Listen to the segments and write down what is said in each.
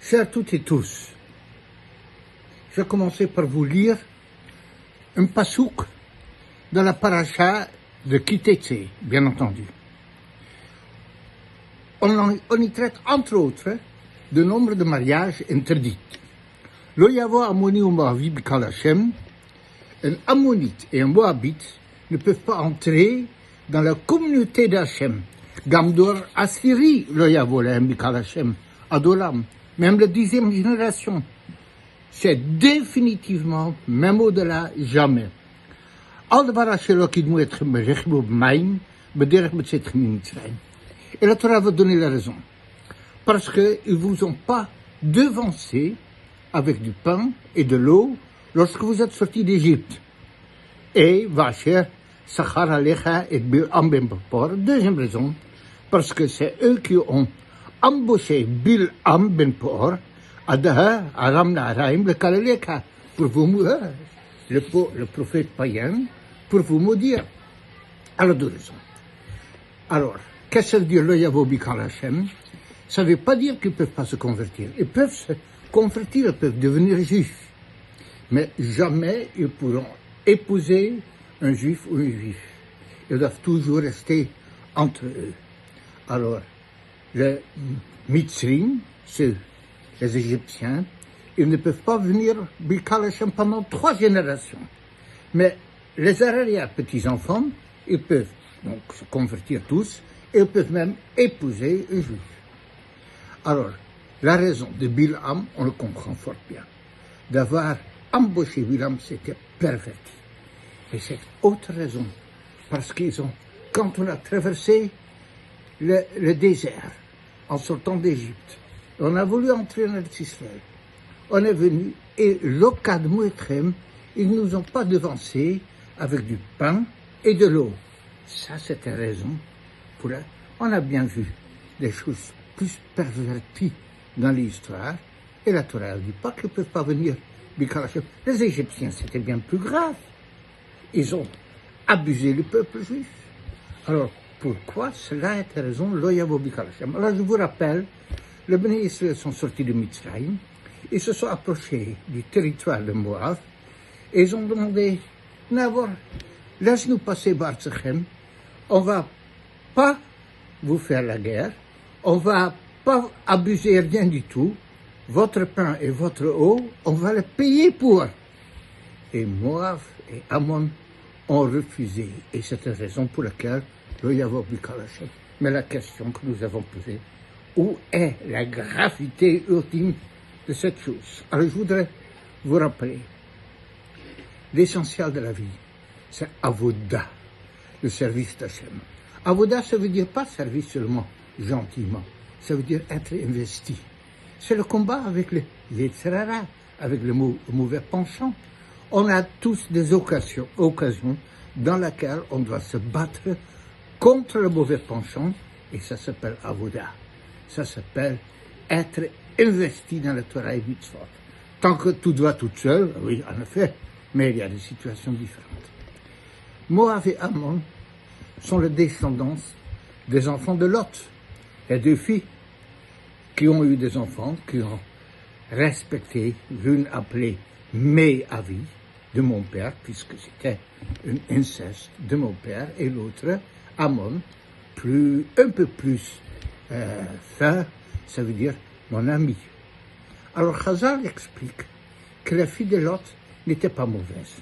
Chers toutes et tous, je vais commencer par vous lire un pasouk dans la paracha de Kitetse, bien entendu. On y traite, entre autres, de nombre de mariages interdits. Lo yavo Ammoni ou Moavi b'kal Hashem, un Ammonite et un Moabite ne peuvent pas entrer dans la communauté d'Hachem. Gamdor Assyrie lo yavo lahem b'kal Hashem, Adolam, même la 10e génération. C'est définitivement, même au-delà, jamais. Al דבר אשר לא קידמו אתכם ברכב ובמים, בדרך בצאתכם ממצרים. Et la Torah va donner la raison. Parce qu'ils ne vous ont pas devancé avec du pain et de l'eau lorsque vous êtes sortis d'Égypte. Et Vacher, Sachar Alecha et Bil'am ben Bepor, deuxième raison, parce que c'est eux qui ont embauché Bil'am ben Bepor, Adaha, Aram Naharaim, le Kaleleka, pour vous maudire, le prophète païen, pour vous maudire. Alors, deux raisons. Alors, qu'est-ce que ça veut dire, le Yavo Bikal Hashem? Ça ne veut pas dire qu'ils ne peuvent pas se convertir. Ils peuvent se convertir, ils peuvent devenir juifs. Mais jamais ils pourront épouser un juif ou une juive. Ils doivent toujours rester entre eux. Alors, les Mitzrim, ceux, les Égyptiens, ils ne peuvent pas venir Bikal Hashem pendant 3 générations. Mais les arrière-petits-enfants, ils peuvent donc se convertir tous, et ils peuvent même épouser un juif. Alors, la raison de Bil'am, on le comprend fort bien. D'avoir embauché Bil'am, c'était perverti. Et c'est autre raison, parce qu'ils ont, quand on a traversé le désert, en sortant d'Égypte, on a voulu entrer en Israël. On est venu, et l'Okad Mouetrem, ils ne nous ont pas devancés avec du pain et de l'eau. Ça, c'était raison pour la... On a bien vu des choses plus perverties dans l'histoire, et la Torah ne dit pas qu'ils ne peuvent pas venir. Les Égyptiens, c'était bien plus grave. Ils ont abusé le peuple juif. Alors, pourquoi cela était raison? Lo yavo bikal Hashem. Alors, je vous rappelle, les Béné Israël sont sortis de Mitzrayim, ils se sont approchés du territoire de Moab, et ils ont demandé, Navor, laisse-nous passer Barzechem, on ne va pas vous faire la guerre, on ne va pas abuser rien du tout, votre pain et votre eau, on va le payer pour. Et Moab et Ammon ont refusé, et c'est la raison pour laquelle le Yavo Bikal Hashem. Mais la question que nous avons posée, où est la gravité ultime de cette chose? Alors je voudrais vous rappeler, l'essentiel de la vie, c'est Avoda, le service d'Hachem. Avoda, ça veut dire pas service seulement gentiment, ça veut dire être investi. C'est le combat avec les Yetzirara, avec le mauvais penchant. On a tous des occasions dans lesquelles on doit se battre contre le mauvais penchant, et ça s'appelle Avoda. Ça s'appelle être investi dans la Torah et Mitzvot. Tant que tout va tout seul, oui, en effet, mais il y a des situations différentes. Moab et Ammon sont les descendants des enfants de Lot. Il y a 2 filles qui ont eu des enfants, qui ont respecté, l'une appelée Méavi, de mon père, puisque c'était un inceste de mon père, et l'autre, Ammon, un peu plus fin, ça veut dire mon ami. Alors Chazal explique que les filles de Lot n'étaient pas mauvaises.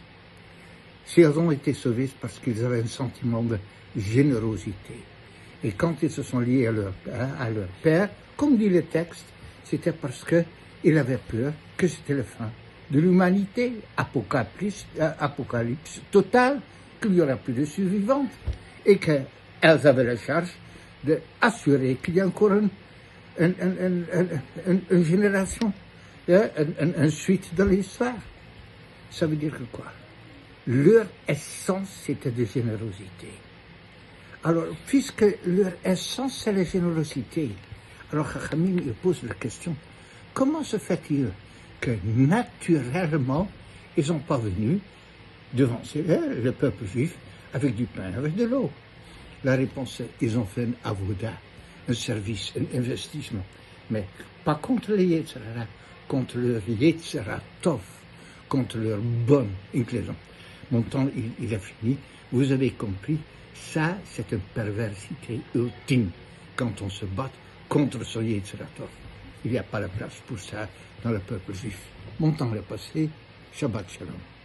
Si elles ont été sauvées, c'est parce qu'ils avaient un sentiment de générosité. Et quand ils se sont liés à leur père, comme dit le texte, c'était parce qu'ils avaient peur que c'était la fin de l'humanité, apocalypse total, qu'il n'y aura plus de survivantes, et qu'elles avaient la charge d'assurer qu'il y a encore une génération, une suite dans l'histoire. Ça veut dire que quoi? Leur essence, c'était de générosité. Alors, puisque leur essence, c'est la générosité, alors Chachamim pose la question, comment se fait-il que naturellement, ils n'ont pas venu devancer le peuple juif avec du pain, avec de l'eau? La réponse est, ils ont fait un avoda, un service, un investissement mais pas contre les Yetzirah, contre leur Yetzirah Tov, contre leur bonne inclinaison. Mon temps, il a fini. Vous avez compris, ça, c'est une perversité ultime quand on se bat contre son Yetzirah Tov. Il n'y a pas la place pour ça dans le peuple juif. Mon temps est passé. Shabbat Shalom.